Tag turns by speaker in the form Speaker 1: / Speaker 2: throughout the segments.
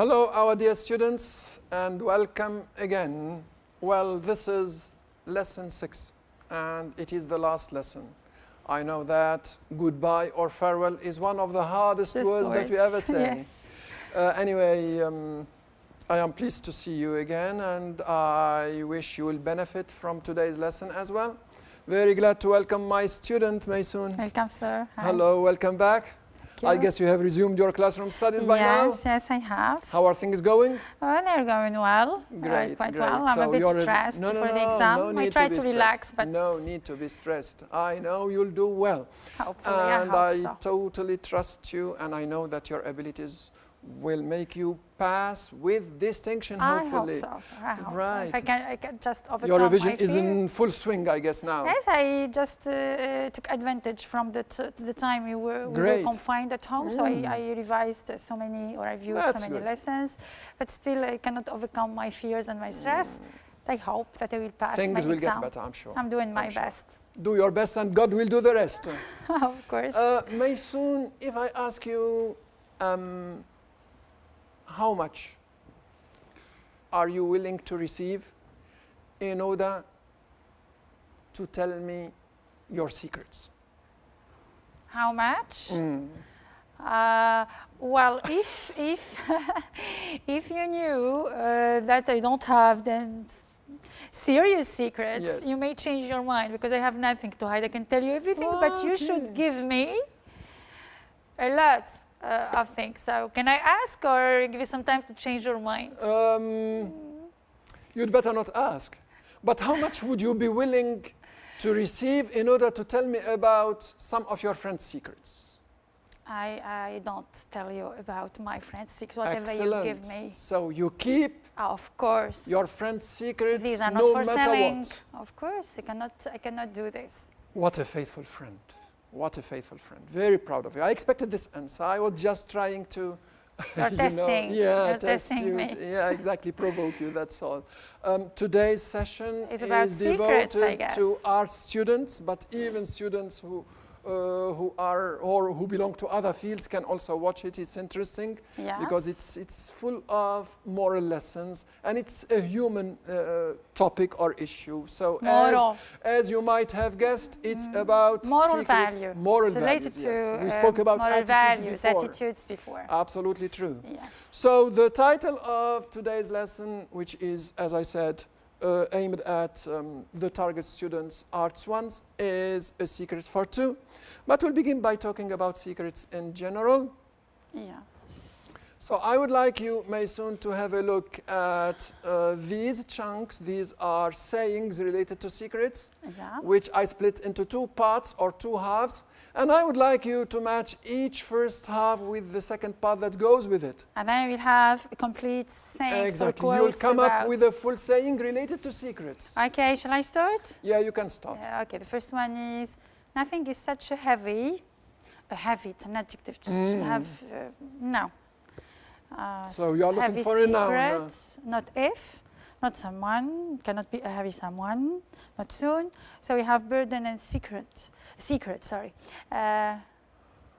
Speaker 1: Hello, our dear students, and welcome again. Well, this is lesson 6, and it is the last lesson. I know that goodbye or farewell is one of the hardest words that we ever say. Yes. Anyway, I am pleased to see you again, and I wish you will benefit from today's lesson as well. Very glad to welcome my student, Maysoon.
Speaker 2: Welcome, sir. Hi.
Speaker 1: Hello, welcome back. I guess you have resumed your classroom studies by now?
Speaker 2: Yes, I have.
Speaker 1: How are things going?
Speaker 2: Oh, they're going well.
Speaker 1: Great,
Speaker 2: quite
Speaker 1: great.
Speaker 2: well. I'm a bit stressed before the exam. I try to relax, but...
Speaker 1: No need to be stressed. I know you'll do well.
Speaker 2: Hopefully,
Speaker 1: and
Speaker 2: I hope so.
Speaker 1: Totally trust you, and I know that your abilities will make you pass with distinction, hopefully.
Speaker 2: I hope so. I hope
Speaker 1: right.
Speaker 2: so. If I can just overcome
Speaker 1: your revision
Speaker 2: my
Speaker 1: is
Speaker 2: fear.
Speaker 1: in full swing, I guess, now.
Speaker 2: Yes, I just took advantage from the time we were confined at home. So I revised so many, or I viewed so many lessons. But still, I cannot overcome my fears and my stress. I hope that I will pass my exam.
Speaker 1: Things will get better, I'm sure.
Speaker 2: I'm doing my best.
Speaker 1: Do your best, and God will do the rest.
Speaker 2: Of course.
Speaker 1: Maysoon, if I ask you, how much are you willing to receive in order to tell me your secrets?
Speaker 2: How much? Well, if if you knew that I don't have then serious secrets, you may change your mind, because I have nothing to hide. I can tell you everything, but you should give me a lot of things. So can I ask, or give you some time to change your mind?
Speaker 1: You'd better not ask. But how much would you be willing to receive in order to tell me about some of your friends' secrets?
Speaker 2: I don't tell you about my friends' secrets, whatever
Speaker 1: Excellent.
Speaker 2: You give me.
Speaker 1: So you keep
Speaker 2: of course
Speaker 1: your friends' secrets
Speaker 2: These are
Speaker 1: no
Speaker 2: not for
Speaker 1: matter
Speaker 2: selling.
Speaker 1: what.
Speaker 2: Of course, I cannot do this.
Speaker 1: What a faithful friend. What a faithful friend. Very proud of you. I expected this answer. I was just trying to
Speaker 2: You're testing.
Speaker 1: You're
Speaker 2: testing me.
Speaker 1: Yeah, exactly, provoke you, that's all. Today's session is
Speaker 2: secrets,
Speaker 1: devoted to our students, but even students who belong to other fields can also watch it. It's interesting because it's full of moral lessons, and it's a human topic or issue. So as you might have guessed, it's about
Speaker 2: moral
Speaker 1: secrets,
Speaker 2: value.
Speaker 1: moral values. We spoke about
Speaker 2: attitudes before.
Speaker 1: Absolutely true.
Speaker 2: Yes.
Speaker 1: So the title of today's lesson, which is, as I said, aimed at the target students, Arts 1s, is A Secret for Two. But we'll begin by talking about secrets in general.
Speaker 2: Yeah.
Speaker 1: So I would like you, Maysoon, to have a look at these chunks. These are sayings related to secrets, which I split into two parts or two halves. And I would like you to match each first half with the second part that goes with it.
Speaker 2: And then we'll have a complete saying.
Speaker 1: Exactly. You'll come up with a full saying related to secrets.
Speaker 2: Okay, shall I start?
Speaker 1: Yeah, you can start.
Speaker 2: Okay, the first one is, nothing is such a heavy, it's an adjective, should have, no.
Speaker 1: So you are looking for a noun.
Speaker 2: Not if, not someone, cannot be a heavy someone, not soon. So we have burden and secret, sorry.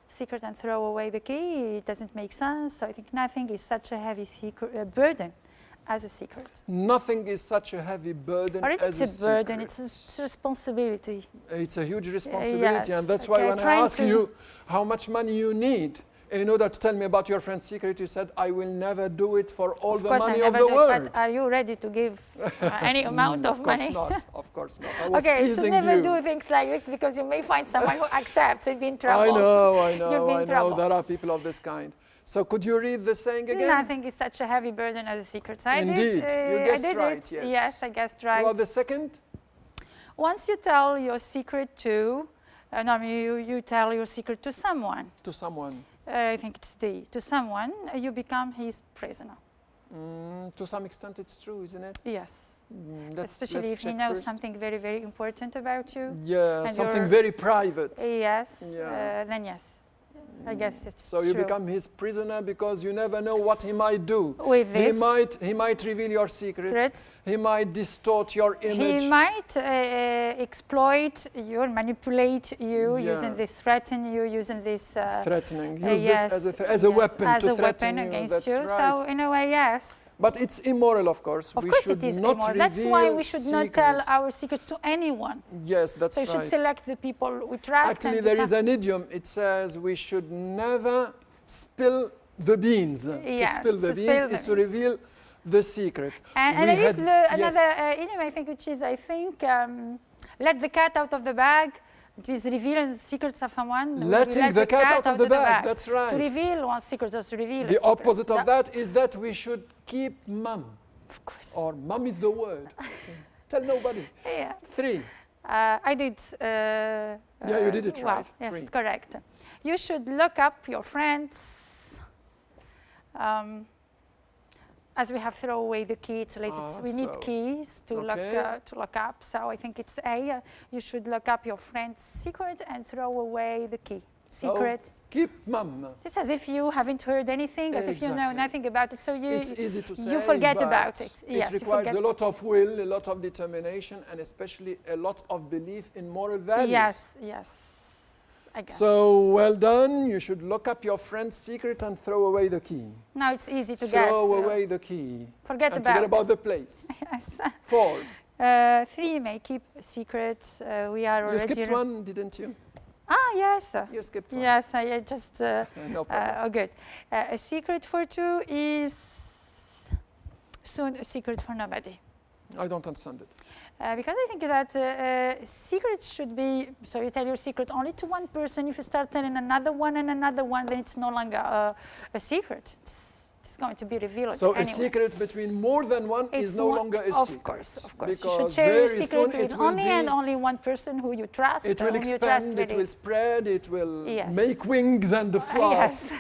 Speaker 2: Secret and throw away the key, it doesn't make sense. So I think nothing is such a heavy burden as a secret.
Speaker 1: Nothing is such a heavy burden as a secret.
Speaker 2: It's a burden, it's a responsibility.
Speaker 1: It's a huge responsibility, and that's why when I ask you how much money you need in order to tell me about your friend's secret, you said, I will never do it for all the money of the world.
Speaker 2: But are you ready to give any amount of money?
Speaker 1: Of course not. Of course not. I was
Speaker 2: teasing you.
Speaker 1: You
Speaker 2: should never do things like this, because you may find someone who accepts. You'll be in trouble.
Speaker 1: I know. There are people of this kind. So could you read the saying again?
Speaker 2: Nothing is such a heavy burden as a secret. So
Speaker 1: Indeed. You guessed right, yes.
Speaker 2: Yes, I guessed right.
Speaker 1: Well, the second?
Speaker 2: Once you tell your secret to, you tell your secret to someone.
Speaker 1: To someone.
Speaker 2: I think it's to someone, you become his prisoner.
Speaker 1: To some extent it's true, isn't it?
Speaker 2: Yes. Especially if he knows something very, very important about you.
Speaker 1: Yeah, something very private.
Speaker 2: Yes, then yes. I guess it's
Speaker 1: so
Speaker 2: true.
Speaker 1: you become his prisoner because you never know what he might do.
Speaker 2: With this,
Speaker 1: He might reveal your secret.
Speaker 2: secrets.
Speaker 1: He might distort your image.
Speaker 2: He might exploit you, manipulate you,
Speaker 1: Yeah.
Speaker 2: using this, threaten you, using this.
Speaker 1: Threatening. Use
Speaker 2: yes,
Speaker 1: this as a weapon
Speaker 2: as
Speaker 1: to
Speaker 2: a
Speaker 1: threaten
Speaker 2: weapon
Speaker 1: you.
Speaker 2: against
Speaker 1: That's
Speaker 2: you.
Speaker 1: right.
Speaker 2: So in a way, yes.
Speaker 1: But it's immoral, of course.
Speaker 2: Of
Speaker 1: We
Speaker 2: course
Speaker 1: should
Speaker 2: it is
Speaker 1: not
Speaker 2: immoral. That's why
Speaker 1: reveal
Speaker 2: we should not tell
Speaker 1: secrets.
Speaker 2: our secrets to anyone.
Speaker 1: Yes, that's
Speaker 2: So you
Speaker 1: right.
Speaker 2: should select the people we trust.
Speaker 1: Actually,
Speaker 2: and
Speaker 1: there is an idiom. It says we should never spill the beans. To spill the beans is to reveal the secret.
Speaker 2: And there is another idiom, I think, which is, I think, let the cat out of the bag. It is revealing the secrets of someone.
Speaker 1: Letting the cat out of the bag. That's right.
Speaker 2: To reveal one's secrets or to reveal
Speaker 1: the opposite of that is that we should keep mum.
Speaker 2: Of course.
Speaker 1: Or mum is the word. Tell nobody.
Speaker 2: Yeah.
Speaker 1: 3.
Speaker 2: I did.
Speaker 1: Yeah, you did it right.
Speaker 2: Yes,
Speaker 1: 3.
Speaker 2: correct. You should look up your friends. As we have throw away the key, it's related. We need keys to look up. So I think it's A. You should look up your friend's secret and throw away the key. Secret.
Speaker 1: So keep mum.
Speaker 2: It's as if you haven't heard anything, as if you know nothing about it. So
Speaker 1: it's easy to say,
Speaker 2: you forget about it.
Speaker 1: It requires a lot of will, a lot of determination, and especially a lot of belief in moral values.
Speaker 2: Yes, yes. I guess.
Speaker 1: So well done. You should look up your friend's secret and throw away the key.
Speaker 2: Now it's easy to guess.
Speaker 1: Throw away the key.
Speaker 2: Forget
Speaker 1: about the place.
Speaker 2: Yes.
Speaker 1: 4.
Speaker 2: 3 may keep secrets. We are already.
Speaker 1: You skipped one, didn't you?
Speaker 2: Ah, yes.
Speaker 1: You skipped one.
Speaker 2: Yes, I just.
Speaker 1: No problem.
Speaker 2: Oh, good. A secret for 2 is soon a secret for nobody.
Speaker 1: I don't understand it.
Speaker 2: Because I think that secrets should be, so you tell your secret only to one person. If you start telling another one and another one, then it's no longer a secret. It's going to be revealed.
Speaker 1: So a secret between more than one is no longer a secret.
Speaker 2: Of course.
Speaker 1: Because
Speaker 2: you should share your secret with only one person who you trust.
Speaker 1: It will expand, it will spread, it will make wings and fly.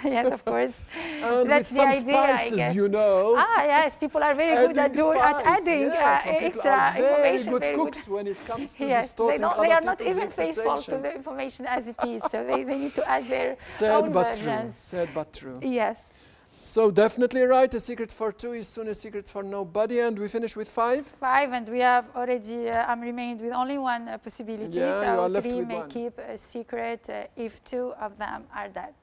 Speaker 2: Yes, of course.
Speaker 1: And
Speaker 2: that's
Speaker 1: with some
Speaker 2: the idea,
Speaker 1: spices,
Speaker 2: I guess.
Speaker 1: you know.
Speaker 2: Yes, people are very good at adding extra information.
Speaker 1: Very good cooks when it comes to distorting other
Speaker 2: they are not even
Speaker 1: people's
Speaker 2: faithful to the information as it is, so they need to add their own versions.
Speaker 1: Said but true.
Speaker 2: Yes.
Speaker 1: So definitely right, a secret for 2 is soon a secret for nobody, and we finish with 5?
Speaker 2: 5, and we have already, I'm remained with only one possibility,
Speaker 1: yeah,
Speaker 2: so
Speaker 1: you are left
Speaker 2: 3
Speaker 1: with
Speaker 2: may
Speaker 1: one.
Speaker 2: keep a secret if 2 of them are dead.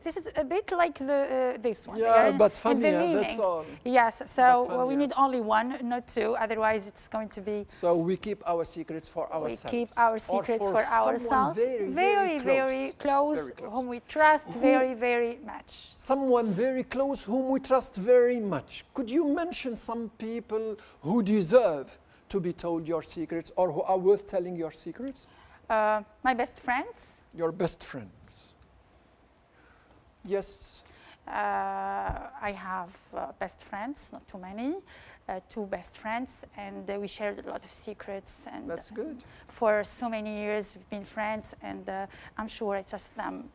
Speaker 2: This is a bit like this one.
Speaker 1: Yeah, but funnier, that's all.
Speaker 2: Yes, so we need only 1, not 2, otherwise it's going to be...
Speaker 1: So we keep our secrets for ourselves.
Speaker 2: We keep our secrets for ourselves. Very close, whom we trust very much.
Speaker 1: Someone very close whom we trust very much. Could you mention some people who deserve to be told your secrets or who are worth telling your secrets?
Speaker 2: My best friends.
Speaker 1: Your best friends. Yes.
Speaker 2: I have best friends, not too many, 2 best friends, and we shared a lot of secrets. And
Speaker 1: that's good.
Speaker 2: For so many years, we've been friends, and I'm sure I trust them.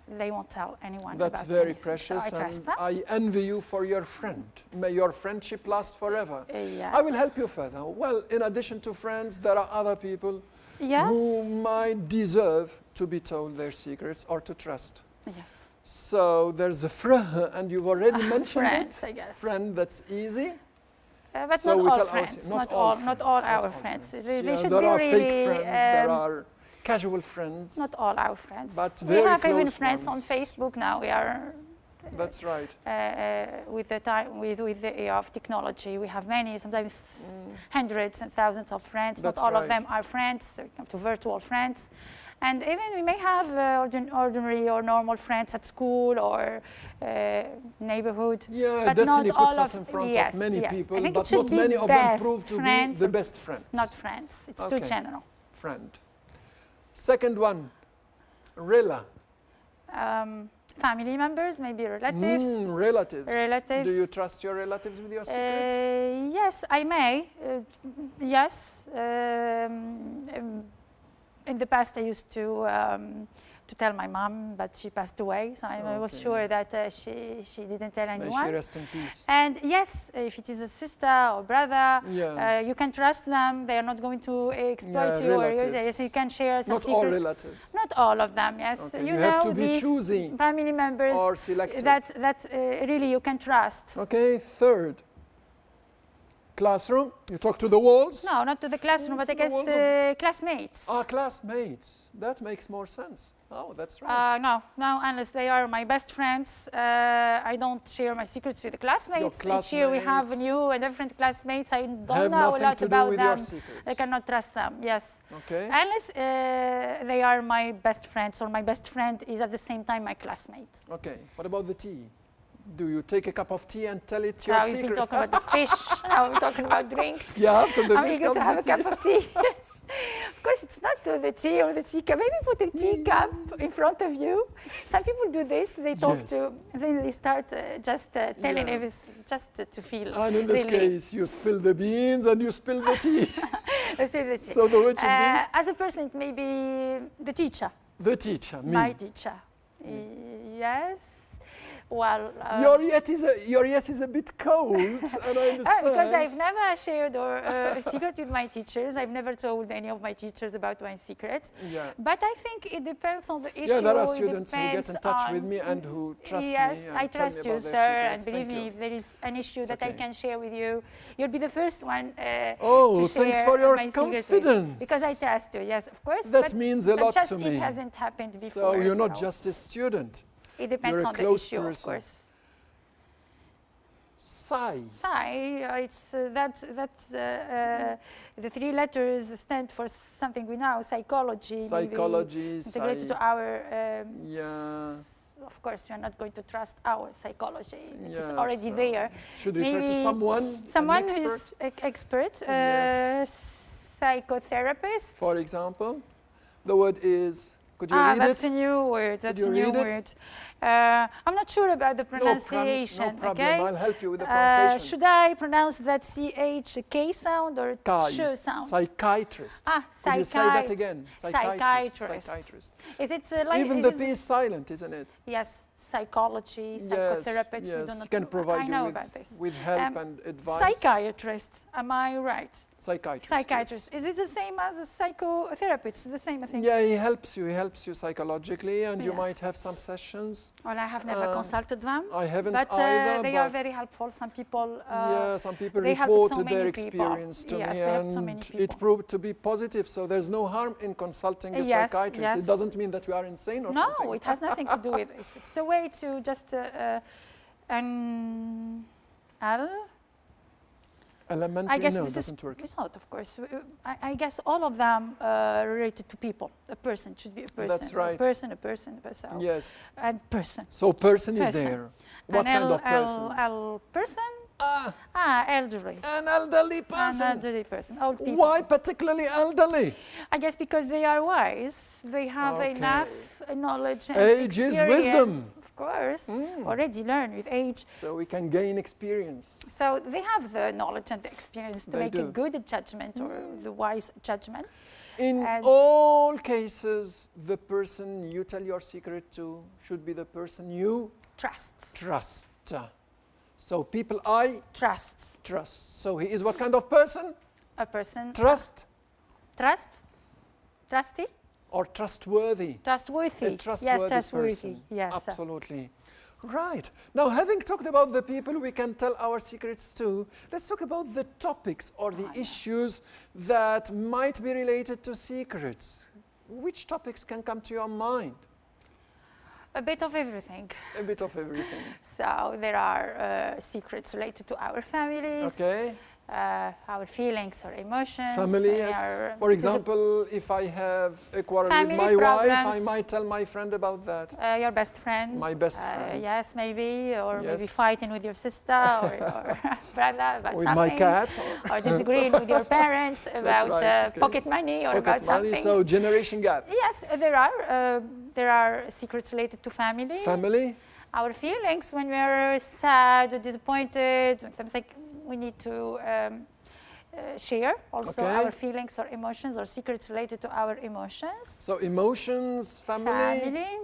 Speaker 2: They won't tell anyone.
Speaker 1: That's
Speaker 2: about
Speaker 1: very
Speaker 2: anything,
Speaker 1: precious,
Speaker 2: so I trust them.
Speaker 1: I envy you for your friend. May your friendship last forever.
Speaker 2: Yes.
Speaker 1: I will help you further. Well, in addition to friends, there are other people who might deserve to be told their secrets or to trust.
Speaker 2: Yes.
Speaker 1: So there's a friend, and you've already mentioned
Speaker 2: friends,
Speaker 1: it.
Speaker 2: I guess.
Speaker 1: Friend, that's easy.
Speaker 2: But so not all friends. Not all our friends. They should
Speaker 1: there
Speaker 2: be
Speaker 1: are
Speaker 2: really,
Speaker 1: fake friends. There are casual friends.
Speaker 2: Not all our friends.
Speaker 1: But
Speaker 2: we have even friends on Facebook now. We are.
Speaker 1: That's right.
Speaker 2: With the era of technology, we have many, sometimes hundreds and thousands of friends.
Speaker 1: That's
Speaker 2: not all of them are friends. So we come to virtual friends. And even we may have ordinary or normal friends at school or neighborhood.
Speaker 1: Yeah,
Speaker 2: but
Speaker 1: destiny
Speaker 2: not
Speaker 1: puts us in front of many people, but not many of them prove to be the best friends.
Speaker 2: Not friends. It's too general.
Speaker 1: Friend. Second one, Rilla.
Speaker 2: Family members, maybe relatives.
Speaker 1: Relatives. Do you trust your relatives with your secrets?
Speaker 2: Yes, I may. Yes. in the past, I used to tell my mom, but she passed away, so I was sure that she didn't tell anyone.
Speaker 1: May she rest in peace.
Speaker 2: And yes, if it is a sister or brother, you can trust them. They are not going to exploit you,
Speaker 1: relatives.
Speaker 2: or you can share some
Speaker 1: not
Speaker 2: secrets.
Speaker 1: all relatives.
Speaker 2: Not all of them. Yes,
Speaker 1: Okay.
Speaker 2: you
Speaker 1: You
Speaker 2: know,
Speaker 1: have to be
Speaker 2: these
Speaker 1: choosy
Speaker 2: family members
Speaker 1: or selective.
Speaker 2: that really you can trust.
Speaker 1: Okay. Third, classroom. You talk to the walls.
Speaker 2: No, not to the classroom, but I
Speaker 1: To the
Speaker 2: guess
Speaker 1: walls
Speaker 2: classmates.
Speaker 1: Classmates. That makes more sense. Oh, that's right.
Speaker 2: No, unless they are my best friends. I don't share my secrets with the classmates. Each year we have new and different classmates. I don't know a lot about them. I cannot trust them, yes.
Speaker 1: Okay.
Speaker 2: Unless they are my best friends, or my best friend is at the same time my classmate.
Speaker 1: Okay. What about the tea? Do you take a cup of tea and tell it your
Speaker 2: Now
Speaker 1: secret?
Speaker 2: we've been talking about the fish. Now we're talking about drinks.
Speaker 1: Yeah, after the
Speaker 2: I'm
Speaker 1: fish
Speaker 2: eager
Speaker 1: comes
Speaker 2: to have a
Speaker 1: the tea.
Speaker 2: cup of tea. Of course, it's not to the tea or the teacup. Maybe put a teacup in front of you. Some people do this. They talk to, then they start just telling everything, just to feel.
Speaker 1: And in this case, you spill the beans and you spill the tea. So the which
Speaker 2: as a person, it may be the teacher.
Speaker 1: The teacher, me.
Speaker 2: My teacher. Yes. Well,
Speaker 1: your yes is a bit cold, and I understand.
Speaker 2: Because I've never shared a secret with my teachers. I've never told any of my teachers about my secrets.
Speaker 1: Yeah.
Speaker 2: But I think it depends on the issue.
Speaker 1: Yeah, there are students who get in touch with me and who trust me.
Speaker 2: Yes,
Speaker 1: and
Speaker 2: I
Speaker 1: tell me
Speaker 2: trust
Speaker 1: about
Speaker 2: you,
Speaker 1: their
Speaker 2: sir.
Speaker 1: secrets.
Speaker 2: And believe me, if there is an issue that I can share with you, you'll be the first one to share
Speaker 1: thanks for your
Speaker 2: my secrets
Speaker 1: confidence.
Speaker 2: because I trust you, yes, of course.
Speaker 1: That means a lot to me.
Speaker 2: It hasn't happened before.
Speaker 1: So you're not just a student.
Speaker 2: It depends
Speaker 1: You're a
Speaker 2: on the
Speaker 1: close
Speaker 2: issue,
Speaker 1: person.
Speaker 2: of course.
Speaker 1: Psi.
Speaker 2: It's the three letters stand for something we know, psychology.
Speaker 1: Psychology.
Speaker 2: Integrated to our. Of course, we are not going to trust our psychology. It is already there.
Speaker 1: Should refer to someone.
Speaker 2: Someone who is expert. Psychotherapist.
Speaker 1: For example, the word is. Could you read it?
Speaker 2: That's a new word. That's a new word. I'm not sure about the pronunciation.
Speaker 1: No problem.
Speaker 2: Okay?
Speaker 1: I'll help you with the pronunciation.
Speaker 2: Should I pronounce that CH sound or ch sound?
Speaker 1: Psychiatrist. Could you say that again?
Speaker 2: Psychiatrist. Is it like
Speaker 1: even the P is silent, isn't it?
Speaker 2: Yes. Psychology, psychotherapist.
Speaker 1: Yes. He can provide you with help and advice.
Speaker 2: Psychiatrist. Am I right?
Speaker 1: Psychiatrist.
Speaker 2: Is it the same as a psychotherapist? The same, I think.
Speaker 1: Yeah, he helps you. He helps you psychologically, and you might have some sessions.
Speaker 2: Well, I have never consulted them.
Speaker 1: I haven't
Speaker 2: but
Speaker 1: either.
Speaker 2: They are very helpful. Some people.
Speaker 1: Some people reported their experience to me, and it proved to be positive. So there's no harm in consulting a psychiatrist.
Speaker 2: Yes.
Speaker 1: It doesn't mean that you are insane or something.
Speaker 2: No, it has nothing to do with this. It's a way to just
Speaker 1: elementary, no, it doesn't work.
Speaker 2: Result, of course. I guess all of them related to people. A person should be a person.
Speaker 1: That's right.
Speaker 2: A person.
Speaker 1: Yes.
Speaker 2: And person.
Speaker 1: So person is there. What kind of person?
Speaker 2: Person? Elderly.
Speaker 1: An elderly person.
Speaker 2: An elderly person. Old people.
Speaker 1: Why particularly elderly?
Speaker 2: I guess because they are wise. They have enough knowledge and
Speaker 1: age is wisdom.
Speaker 2: Of course. Already learn with age.
Speaker 1: So we can gain experience.
Speaker 2: So they have the knowledge and the experience to make a good judgment or the wise judgment.
Speaker 1: In all cases, the person you tell your secret to should be the person you trust. So people I trust. So he is what kind of person?
Speaker 2: A person. Trusty?
Speaker 1: Or trustworthy.
Speaker 2: Trustworthy.
Speaker 1: A trustworthy person.
Speaker 2: Yes.
Speaker 1: Absolutely. Right. Now, having talked about the people we can tell our secrets to, let's talk about the topics or the issues that might be related to secrets. Which topics can come to your mind?
Speaker 2: A bit of everything.
Speaker 1: A bit of everything.
Speaker 2: So there are secrets related to our families.
Speaker 1: Okay.
Speaker 2: Our feelings or emotions.
Speaker 1: Family, yes. For example, if I have a quarrel with my wife, I might tell my friend about that.
Speaker 2: Your best friend.
Speaker 1: My best friend.
Speaker 2: Yes, maybe. Or maybe fighting with your sister or your brother about
Speaker 1: with
Speaker 2: something.
Speaker 1: My cat.
Speaker 2: Or disagreeing with your parents about pocket money or about something.
Speaker 1: So generation gap.
Speaker 2: Yes, there are secrets related to family.
Speaker 1: Family.
Speaker 2: Our feelings when we are sad or disappointed, when something we need to share also
Speaker 1: Okay.
Speaker 2: our feelings or emotions or secrets related to our emotions.
Speaker 1: So emotions, family.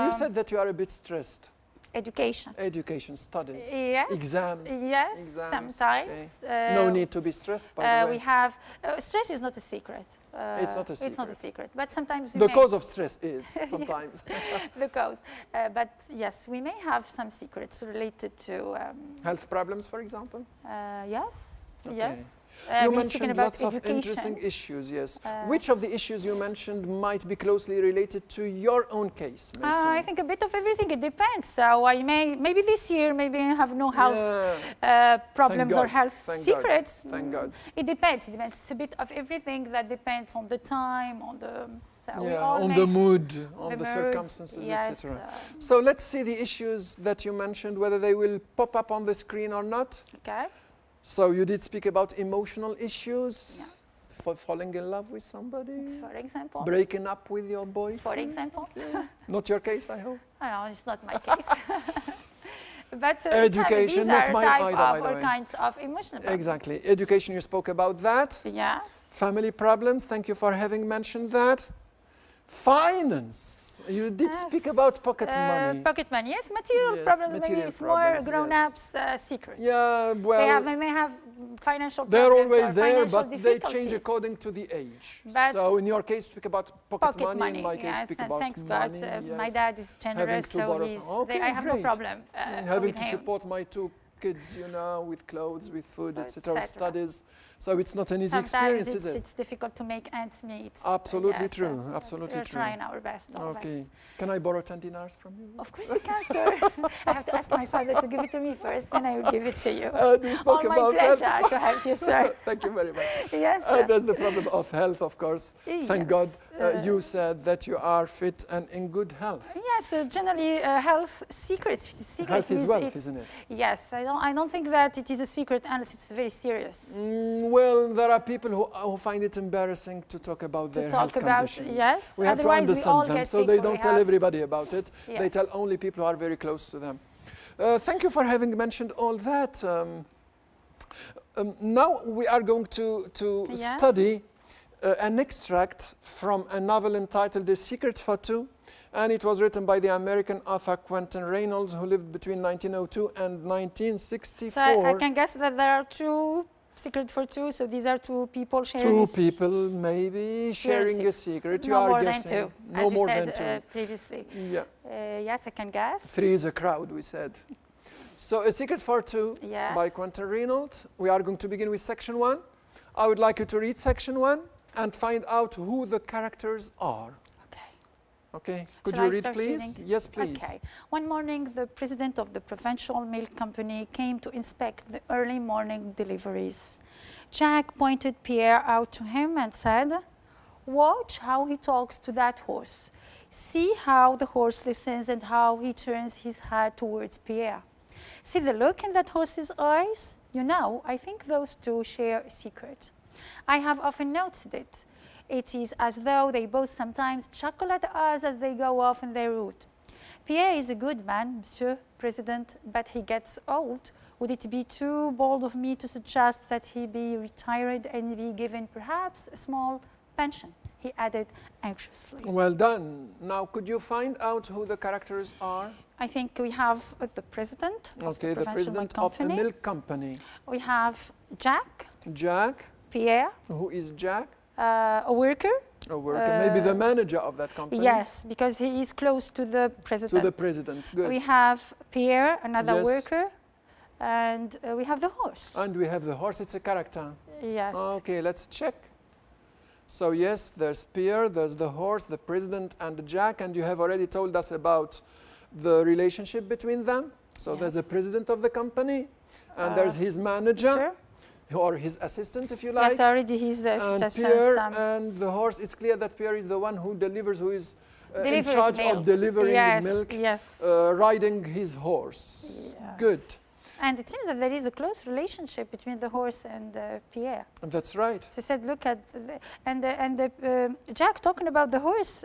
Speaker 1: You said that you are a bit stressed.
Speaker 2: Education.
Speaker 1: Education, studies,
Speaker 2: Yes.
Speaker 1: exams.
Speaker 2: Yes,
Speaker 1: Exams,
Speaker 2: sometimes.
Speaker 1: No need to be stressed, by the way.
Speaker 2: We have stress is not a secret.
Speaker 1: It's not a
Speaker 2: It's not a
Speaker 1: secret.
Speaker 2: secret, but sometimes we
Speaker 1: The
Speaker 2: may
Speaker 1: cause of stress is sometimes.
Speaker 2: the cause. But yes, we may have some secrets related to
Speaker 1: Health problems, for example.
Speaker 2: yes.
Speaker 1: Okay.
Speaker 2: Yes.
Speaker 1: You
Speaker 2: we're speaking
Speaker 1: mentioned
Speaker 2: about
Speaker 1: lots of
Speaker 2: education.
Speaker 1: interesting issues, yes. Which of the issues you mentioned might be closely related to your own case, Maysoon?
Speaker 2: I think a bit of everything. It depends. So I maybe this year, maybe I have no health problems or
Speaker 1: God.
Speaker 2: health
Speaker 1: Thank
Speaker 2: secrets.
Speaker 1: God. Thank God.
Speaker 2: It depends. It depends. It's a bit of everything that depends on the time, on the. So we all
Speaker 1: on
Speaker 2: may-
Speaker 1: the mood, on the
Speaker 2: mood,
Speaker 1: circumstances,
Speaker 2: yes,
Speaker 1: etc. So let's see the issues that you mentioned, whether they will pop up on the screen or not.
Speaker 2: Okay.
Speaker 1: So you did speak about emotional issues,
Speaker 2: Yes.
Speaker 1: for falling in love with somebody,
Speaker 2: For example.
Speaker 1: breaking up with your boyfriend.
Speaker 2: For example.
Speaker 1: Not your case, I hope.
Speaker 2: No, it's not my case. But
Speaker 1: Education,
Speaker 2: these
Speaker 1: not
Speaker 2: are
Speaker 1: mine
Speaker 2: type
Speaker 1: either, by
Speaker 2: of
Speaker 1: the
Speaker 2: all
Speaker 1: way.
Speaker 2: kinds of emotional problems.
Speaker 1: Exactly. Education, you spoke about that.
Speaker 2: Yes.
Speaker 1: Family problems, thank you for having mentioned that. Finance, you did
Speaker 2: Yes.
Speaker 1: speak about pocket money.
Speaker 2: Pocket money, yes. Material
Speaker 1: Yes,
Speaker 2: problems,
Speaker 1: material
Speaker 2: maybe it's more
Speaker 1: problems,
Speaker 2: grown-ups' secrets.
Speaker 1: Yeah,
Speaker 2: They
Speaker 1: well,
Speaker 2: may have financial
Speaker 1: they're
Speaker 2: problems
Speaker 1: always
Speaker 2: or
Speaker 1: there,
Speaker 2: financial
Speaker 1: but they change
Speaker 2: difficulties.
Speaker 1: according to the age.
Speaker 2: But
Speaker 1: So in your case, speak about pocket,
Speaker 2: Pocket money,
Speaker 1: in my case,
Speaker 2: yes,
Speaker 1: speak
Speaker 2: and
Speaker 1: about
Speaker 2: thanks
Speaker 1: money.
Speaker 2: God,
Speaker 1: yes.
Speaker 2: my dad is generous,
Speaker 1: to
Speaker 2: so
Speaker 1: borrow
Speaker 2: he's,
Speaker 1: some. Okay,
Speaker 2: I have no
Speaker 1: great.
Speaker 2: problem
Speaker 1: Having
Speaker 2: with
Speaker 1: to
Speaker 2: him.
Speaker 1: support my two kids, you know, with clothes, with food,
Speaker 2: So
Speaker 1: etc., with
Speaker 2: etc.
Speaker 1: studies. So it's not an easy
Speaker 2: Sometimes
Speaker 1: experience, is it?
Speaker 2: it's difficult to make ends meet.
Speaker 1: Absolutely
Speaker 2: Yes,
Speaker 1: true,
Speaker 2: so
Speaker 1: absolutely
Speaker 2: we're
Speaker 1: true.
Speaker 2: trying our best, all of
Speaker 1: Okay.
Speaker 2: us.
Speaker 1: Can I borrow 10 dinars from you?
Speaker 2: Of course you can, sir. I have to ask my father to give it to me first, then I will give it to you.
Speaker 1: We spoke
Speaker 2: All my
Speaker 1: about
Speaker 2: pleasure
Speaker 1: health.
Speaker 2: to help you, sir.
Speaker 1: Thank you very much.
Speaker 2: Yes, sir.
Speaker 1: That's the problem of health, of course. Thank
Speaker 2: Yes,
Speaker 1: God you said that you are fit and in good health.
Speaker 2: Yes, generally health secrets.
Speaker 1: Health is
Speaker 2: means
Speaker 1: wealth,
Speaker 2: it's-
Speaker 1: isn't it?
Speaker 2: Yes, I don't think that it is a secret unless it's very serious.
Speaker 1: Well, there are people who find it embarrassing to talk about
Speaker 2: To
Speaker 1: their
Speaker 2: talk
Speaker 1: health
Speaker 2: about,
Speaker 1: conditions.
Speaker 2: yes.
Speaker 1: We have to
Speaker 2: Otherwise, we all
Speaker 1: understand them,
Speaker 2: get
Speaker 1: so
Speaker 2: sick
Speaker 1: they
Speaker 2: or
Speaker 1: don't
Speaker 2: we
Speaker 1: tell
Speaker 2: have-
Speaker 1: everybody about it. They
Speaker 2: Yes.
Speaker 1: tell only people who are very close to them. Thank you for having mentioned all that. Now we are going to
Speaker 2: Yes.
Speaker 1: study an extract from a novel entitled The Secret for Two, and it was written by the American author Quentin Reynolds, who lived between 1902 and 1964.
Speaker 2: So I can guess that there are two secret for two. So these are two people sharing.
Speaker 1: Two
Speaker 2: this-
Speaker 1: people maybe sharing a secret. You
Speaker 2: No
Speaker 1: are
Speaker 2: more
Speaker 1: guessing.
Speaker 2: than two,
Speaker 1: No
Speaker 2: as
Speaker 1: more
Speaker 2: we said
Speaker 1: than two.
Speaker 2: previously.
Speaker 1: Yeah.
Speaker 2: Yes, I can guess.
Speaker 1: Three is a crowd, we said. So A Secret for Two
Speaker 2: Yes.
Speaker 1: by Quentin Reynolds. We are going to begin with section 1. I would like you to read section 1 and find out who the characters are.
Speaker 2: Okay.
Speaker 1: Okay? Could
Speaker 2: Shall
Speaker 1: you
Speaker 2: I
Speaker 1: read,
Speaker 2: start
Speaker 1: please?
Speaker 2: reading?
Speaker 1: Yes, please.
Speaker 2: Okay. One morning, the president of the provincial milk company came to inspect the early morning deliveries. Jack pointed Pierre out to him and said, "Watch how he talks to that horse. See how the horse listens and how he turns his head towards Pierre. See the look in that horse's eyes? You know, I think those two share a secret. I have often noticed it. It is as though they both sometimes chuckle at us as they go off on their route. Pierre is a good man, Monsieur President, but he gets old. Would it be too bold of me to suggest that he be retired and be given perhaps a small pension?" he added anxiously.
Speaker 1: Well done. Now, could you find out who the characters are?
Speaker 2: I think we have the president of
Speaker 1: Okay,
Speaker 2: the
Speaker 1: the
Speaker 2: provincial milk
Speaker 1: president of a
Speaker 2: company.
Speaker 1: milk company.
Speaker 2: We have Jack,
Speaker 1: Jack.
Speaker 2: Pierre,
Speaker 1: Who is Jack?
Speaker 2: a worker.
Speaker 1: A worker. Maybe the manager of that company.
Speaker 2: Yes, because he is close to the president.
Speaker 1: To the president. Good.
Speaker 2: We have Pierre, another
Speaker 1: Yes.
Speaker 2: worker, and we have the horse.
Speaker 1: And we have the horse. It's a character.
Speaker 2: Yes.
Speaker 1: Okay, let's check. So yes, there's Pierre, there's the horse, the president, and Jack, and you have already told us about the relationship between them. So there's a
Speaker 2: Yes.
Speaker 1: president of the company, and there's his manager,
Speaker 2: Sure.
Speaker 1: or his assistant, if you like.
Speaker 2: Yes, already he's
Speaker 1: And
Speaker 2: just
Speaker 1: Pierre
Speaker 2: some
Speaker 1: and the horse. It's clear that Pierre is the one who delivers, who is in
Speaker 2: delivers
Speaker 1: charge
Speaker 2: milk.
Speaker 1: of delivering
Speaker 2: Yes,
Speaker 1: the milk,
Speaker 2: yes.
Speaker 1: riding his horse.
Speaker 2: Yes.
Speaker 1: Good.
Speaker 2: And it seems that there is a close relationship between the horse and Pierre.
Speaker 1: And that's right.
Speaker 2: She said, "Look at Jack talking about the horse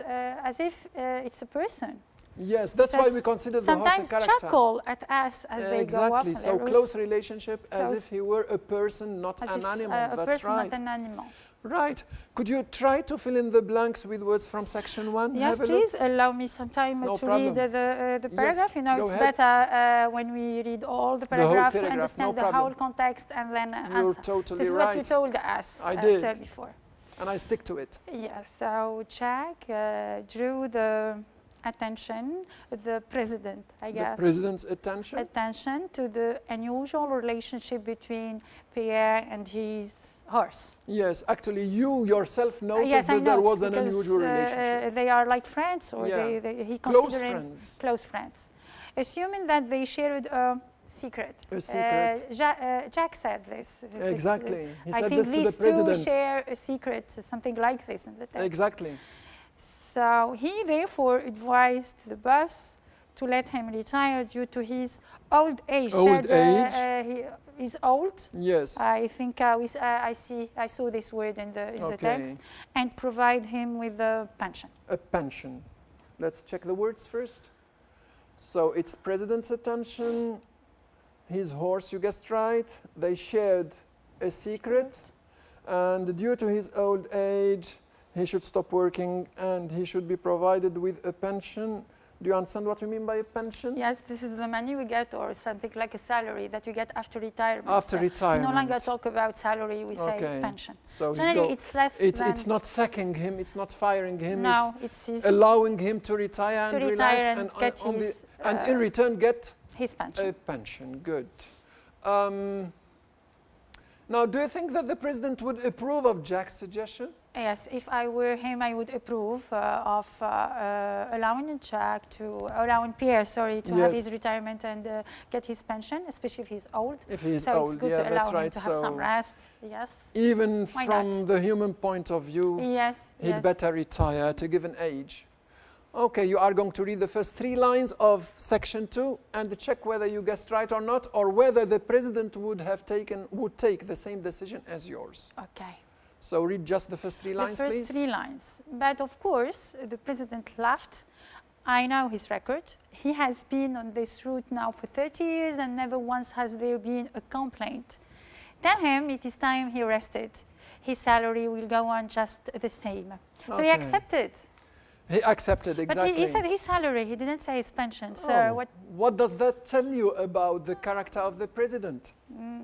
Speaker 2: as if it's a person."
Speaker 1: Yes, that's why we consider the horse a
Speaker 2: sometimes
Speaker 1: character.
Speaker 2: chuckle at us as they go off.
Speaker 1: Exactly, so close relationship as
Speaker 2: Close.
Speaker 1: if he were a person, not
Speaker 2: As
Speaker 1: an
Speaker 2: if,
Speaker 1: animal.
Speaker 2: a
Speaker 1: That's
Speaker 2: person,
Speaker 1: right.
Speaker 2: not an animal.
Speaker 1: Right. Could you try to fill in the blanks with words from section 1?
Speaker 2: Yes,
Speaker 1: Have a look.
Speaker 2: please allow me some time
Speaker 1: No
Speaker 2: to
Speaker 1: problem.
Speaker 2: read the paragraph.
Speaker 1: Yes,
Speaker 2: You know,
Speaker 1: go
Speaker 2: it's
Speaker 1: ahead.
Speaker 2: better when we read all the
Speaker 1: The whole
Speaker 2: paragraph to
Speaker 1: paragraph,
Speaker 2: understand
Speaker 1: no
Speaker 2: the
Speaker 1: problem.
Speaker 2: whole context and then
Speaker 1: You're
Speaker 2: answer.
Speaker 1: totally
Speaker 2: This is
Speaker 1: right.
Speaker 2: what you told us
Speaker 1: I did.
Speaker 2: sir, before.
Speaker 1: And I stick to it.
Speaker 2: Yes, so Jack drew the attention, the president, I guess.
Speaker 1: The president's attention.
Speaker 2: Attention to the unusual relationship between Pierre and his horse.
Speaker 1: Yes, actually you yourself noticed
Speaker 2: Yes, I
Speaker 1: that there
Speaker 2: know,
Speaker 1: was an
Speaker 2: because,
Speaker 1: unusual relationship.
Speaker 2: they are like friends, or
Speaker 1: Yeah.
Speaker 2: he
Speaker 1: Close
Speaker 2: considered
Speaker 1: friends.
Speaker 2: close friends. Assuming that they shared a secret.
Speaker 1: A secret.
Speaker 2: Jack said this.
Speaker 1: Exactly. He
Speaker 2: I
Speaker 1: said
Speaker 2: think
Speaker 1: this to
Speaker 2: these
Speaker 1: the
Speaker 2: two
Speaker 1: president.
Speaker 2: share a secret, something like this in the text.
Speaker 1: Exactly.
Speaker 2: So he therefore advised the boss to let him retire due to his old age.
Speaker 1: Old
Speaker 2: Said,
Speaker 1: age?
Speaker 2: he is old.
Speaker 1: Yes.
Speaker 2: I think I saw this word in the text, and provide him with a pension.
Speaker 1: A pension. Let's check the words first. So it's president's attention, his horse, you guessed right. They shared a secret, and due to his old age, he should stop working and he should be provided with a pension. Do you understand what we mean by a pension?
Speaker 2: Yes, this is the money we get, or something like a salary that you get after retirement.
Speaker 1: After retirement.
Speaker 2: We no longer talk about salary, we say pension.
Speaker 1: So
Speaker 2: Generally, it's less than...
Speaker 1: It's not sacking him, it's not firing him.
Speaker 2: No, it's his...
Speaker 1: allowing him to retire and relax
Speaker 2: and get his...
Speaker 1: and in return get
Speaker 2: his pension.
Speaker 1: a pension. Good. Now, do you think that the president would approve of Jack's suggestion?
Speaker 2: Yes, if I were him, I would approve of allowing Pierre, to have his retirement and get his pension, especially if he's old.
Speaker 1: If he's
Speaker 2: so
Speaker 1: old,
Speaker 2: it's good
Speaker 1: yeah,
Speaker 2: to allow
Speaker 1: that's
Speaker 2: him
Speaker 1: right.
Speaker 2: to have some rest. Yes.
Speaker 1: Even
Speaker 2: Why
Speaker 1: from
Speaker 2: not?
Speaker 1: the human point of view, he'd better retire at a given age. Okay, you are going to read the first 3 lines of section 2 and check whether you guessed right or not, or whether the president would take the same decision as yours.
Speaker 2: Okay.
Speaker 1: So read just the first 3 lines, please.
Speaker 2: The first 3 lines. But of course, the president laughed. I know his record. He has been on this route now for 30 years and never once has there been a complaint. Tell him it is time he rested. His salary will go on just the same. So he accepted.
Speaker 1: He accepted, exactly.
Speaker 2: But he said his salary, he didn't say his pension. So
Speaker 1: what does that tell you about the character of the president?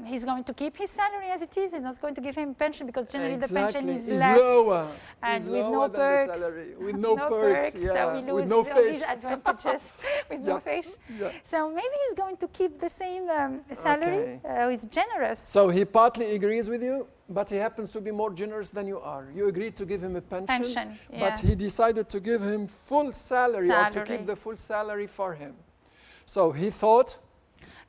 Speaker 2: He's going to keep his salary as it is. He's not going to give him pension because generally the pension is
Speaker 1: It's
Speaker 2: less.
Speaker 1: lower.
Speaker 2: And
Speaker 1: it's
Speaker 2: with
Speaker 1: lower
Speaker 2: no
Speaker 1: than
Speaker 2: perks.
Speaker 1: the salary. With no perks, yeah.
Speaker 2: So we lose
Speaker 1: with no
Speaker 2: all
Speaker 1: fish.
Speaker 2: these advantages with no fish.
Speaker 1: Yeah.
Speaker 2: So maybe he's going to keep the same salary. He's generous.
Speaker 1: So he partly agrees with you, but he happens to be more generous than you are. You agreed to give him a pension, but he decided to give him full salary or to keep the full salary for him. So he thought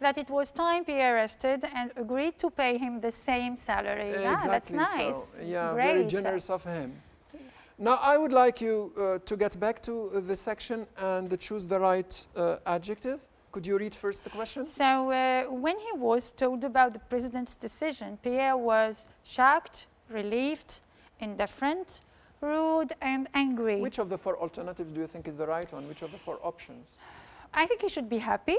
Speaker 2: that it was time Pierre rested and agreed to pay him the same salary.
Speaker 1: Exactly.
Speaker 2: That's nice.
Speaker 1: So, yeah,
Speaker 2: great.
Speaker 1: Very generous of him. Now I would like you to get back to the section and choose the right adjective. Could you read first the question?
Speaker 2: So when he was told about the president's decision, Pierre was shocked, relieved, indifferent, rude and angry.
Speaker 1: Which of the 4 alternatives do you think is the right one? Which of the 4 options?
Speaker 2: I think he should be happy.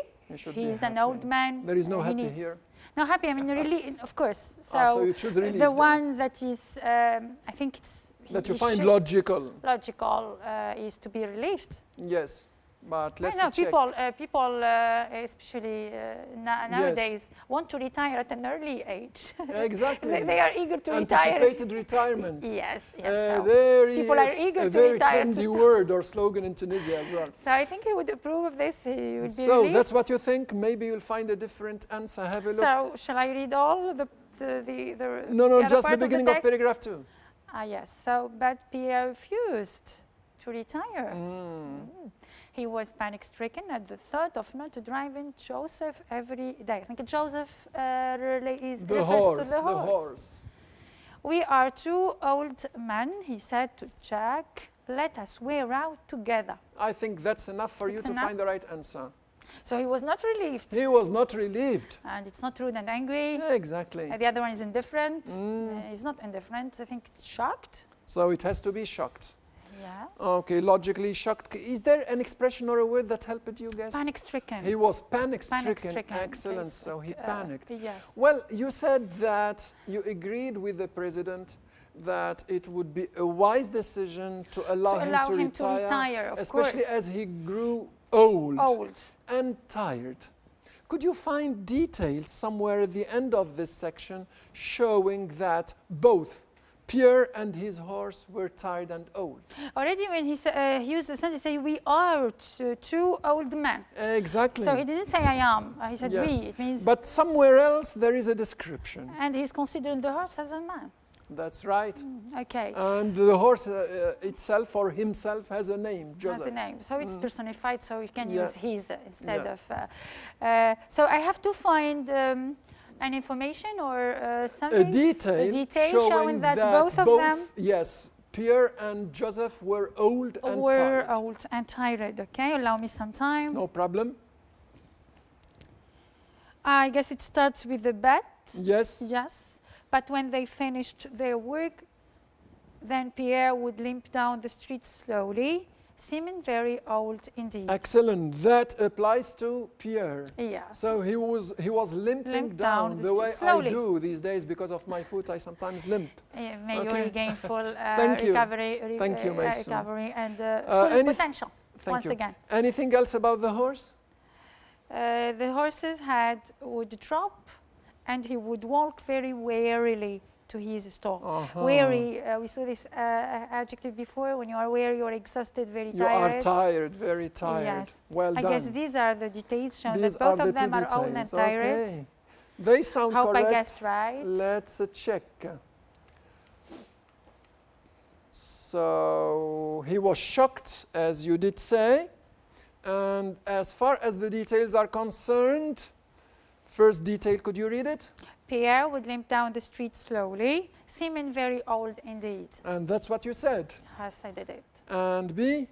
Speaker 2: He's an old man.
Speaker 1: There is no happy here.
Speaker 2: No happy, I mean really, of course.
Speaker 1: So you choose relieved.
Speaker 2: The one that is, I think it's...
Speaker 1: That you find logical.
Speaker 2: Logical is to be relieved.
Speaker 1: Yes. But let's check.
Speaker 2: People, especially nowadays, want to retire at an early age.
Speaker 1: Exactly.
Speaker 2: They are eager to retire.
Speaker 1: Anticipated retirement.
Speaker 2: Yes.
Speaker 1: People
Speaker 2: are eager to retire.
Speaker 1: A very trendy word or slogan in Tunisia as well.
Speaker 2: So I think he would approve of this. He would be
Speaker 1: so
Speaker 2: relieved.
Speaker 1: That's what you think. Maybe you'll find a different answer. Have a look.
Speaker 2: So shall I read all the
Speaker 1: No, just the beginning of paragraph 2.
Speaker 2: Yes. So, but Pierre refused to retire. He was panic-stricken at the thought of not driving Joseph every day. I think Joseph refers to the horse. We are 2 old men, he said to Jack. Let us wear out together.
Speaker 1: I think that's enough for you to find the right answer.
Speaker 2: So he was not relieved.
Speaker 1: He was not relieved.
Speaker 2: And it's not rude and angry.
Speaker 1: Exactly.
Speaker 2: The other one is indifferent. He's not indifferent. I think it's shocked.
Speaker 1: So it has to be shocked.
Speaker 2: Yes.
Speaker 1: Okay, logically shocked. Is there an expression or a word that helped you guess?
Speaker 2: Panic-stricken.
Speaker 1: He was panic-stricken.
Speaker 2: Panic-stricken.
Speaker 1: Excellent.
Speaker 2: Yes,
Speaker 1: So he panicked.
Speaker 2: Yes.
Speaker 1: Well, you said that you agreed with the president that it would be a wise decision to allow him to retire, especially as he grew old and tired. Could you find details somewhere at the end of this section showing that both Pierre and his horse were tired and old?
Speaker 2: Already when he used the sentence, he said, we are two old men.
Speaker 1: Exactly.
Speaker 2: So he didn't say I am, he said we. It means.
Speaker 1: But somewhere else there is a description.
Speaker 2: And he's considering the horse as a man.
Speaker 1: That's right.
Speaker 2: Okay.
Speaker 1: And the horse itself or himself has a name, Joseph.
Speaker 2: Has a name. So it's personified, so you can use his instead of. So I have to find an information or something?
Speaker 1: A detail
Speaker 2: showing that both of them.
Speaker 1: Yes, Pierre and Joseph were old and tired.
Speaker 2: Old and tired. Okay, allow me some time.
Speaker 1: No problem.
Speaker 2: I guess it starts with the bet.
Speaker 1: Yes.
Speaker 2: Yes. But when they finished their work, then Pierre would limp down the street slowly, seeming very old indeed.
Speaker 1: Excellent. That applies to Pierre.
Speaker 2: Yeah.
Speaker 1: So he was limping down the way slowly. I do these days because of my foot. I sometimes limp.
Speaker 2: May you regain full
Speaker 1: recovery. Thank you,
Speaker 2: recovery and full potential. Once again.
Speaker 1: Anything else about the horse?
Speaker 2: The horse's head would drop, and he would walk very warily to his stall. Weary, we saw this adjective before. When you are weary, you are exhausted, very tired.
Speaker 1: You are tired, very tired.
Speaker 2: Yes.
Speaker 1: Well done.
Speaker 2: I guess these are the details shown that both of them are old and tired.
Speaker 1: Okay. They sound
Speaker 2: correct.
Speaker 1: Hope
Speaker 2: I guessed right.
Speaker 1: Let's check. So he was shocked, as you did say. And as far as the details are concerned, first detail, could you read it?
Speaker 2: Pierre would limp down the street slowly, seeming very old indeed.
Speaker 1: And that's what you said?
Speaker 2: Yes, I did it.
Speaker 1: And B?